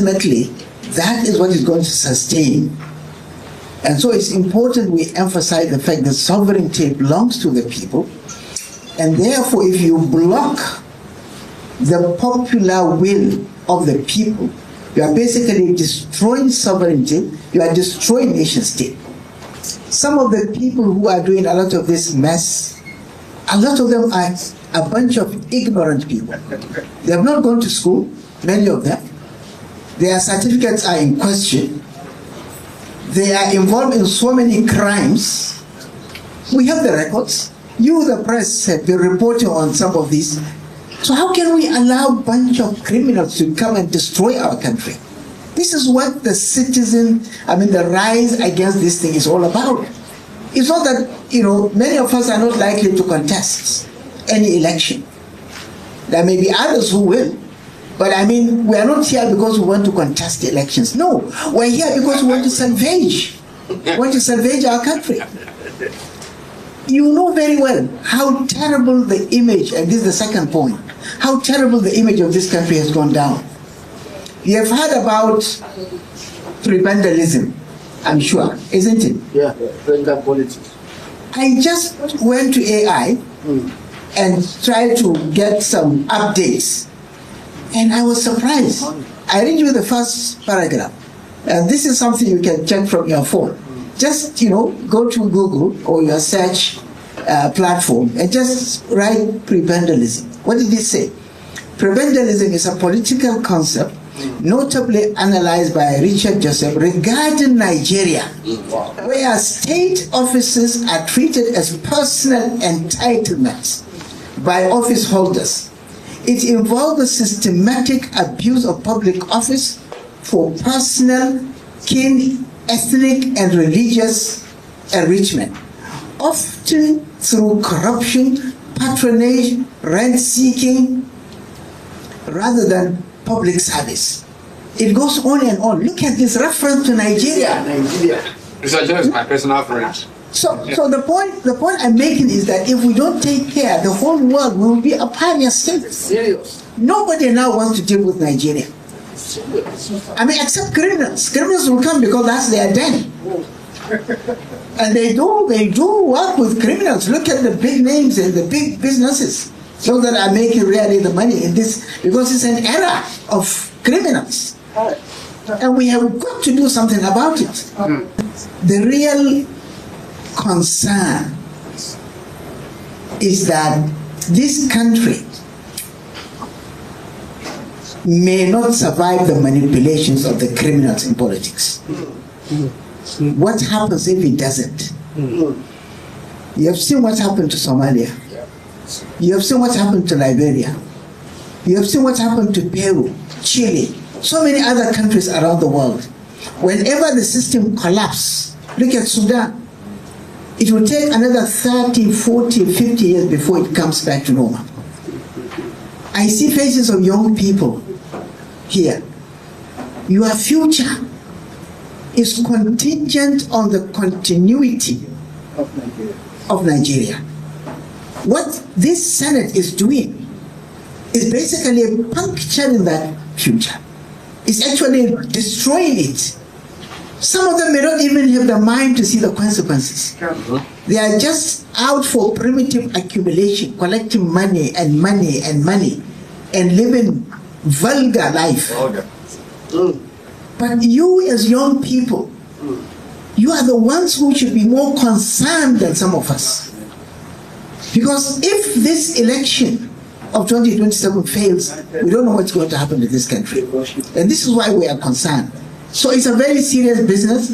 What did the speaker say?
Ultimately, that is what is going to sustain. And so it's important we emphasize the fact that sovereignty belongs to the people. And therefore, if you block the popular will of the people, you are basically destroying sovereignty, you are destroying nation state. Some of the people who are doing a lot of this mess, a lot of them are a bunch of ignorant people. They have not gone to school, many of them. Their certificates are in question. They are involved in so many crimes. We have the records. You, the press, have been reporting on some of these. So how can we allow a bunch of criminals to come and destroy our country? This is what the the rise against this thing is all about. It's not that, many of us are not likely to contest any election. There may be others who will. But we are not here because we want to contest the elections. No, we're here because we want to salvage. We want to salvage our country. You know very well how terrible the image, and this is the second point, how terrible the image of this country has gone down. You have heard about prebendalism, I'm sure, isn't it? Yeah, prebendal politics. I just went to AI and tried to get some updates, and I was surprised. I read you the first paragraph, and this is something you can check from your phone. Just, go to Google or your search platform and just write prebendalism. What did it say? Prebendalism is a political concept notably analyzed by Richard Joseph regarding Nigeria, where state offices are treated as personal entitlements by office holders. It involves the systematic abuse of public office for personal, kin, ethnic, and religious enrichment, often through corruption, patronage, rent-seeking, rather than public service. It goes on and on. Look at this reference to Nigeria. This is just my personal friends. So the point I'm making is that if we don't take care, the whole world will be a pariah state. Serious. Nobody now wants to deal with Nigeria. Except criminals. Criminals will come because that's their den. And they do work with criminals. Look at the big names and the big businesses. So that are making really the money in this, because it's an era of criminals. And we have got to do something about it. The real concern is that this country may not survive the manipulations of the criminals in politics. What happens if it doesn't? You have seen what happened to Somalia. You have seen what happened to Liberia. You have seen what happened to Peru, Chile, so many other countries around the world. Whenever the system collapses, look at Sudan. It will take another 30, 40, 50 years before it comes back to normal. I see faces of young people here. Your future is contingent on the continuity of Nigeria. What this Senate is doing is basically puncturing that future. It's actually destroying it. Some of them may not even have the mind to see the consequences. They are just out for primitive accumulation, collecting money and money and money, and living vulgar life. But you as young people, you are the ones who should be more concerned than some of us. Because if this election of 2027 fails, we don't know what's going to happen to this country. And this is why we are concerned. So it's a very serious business.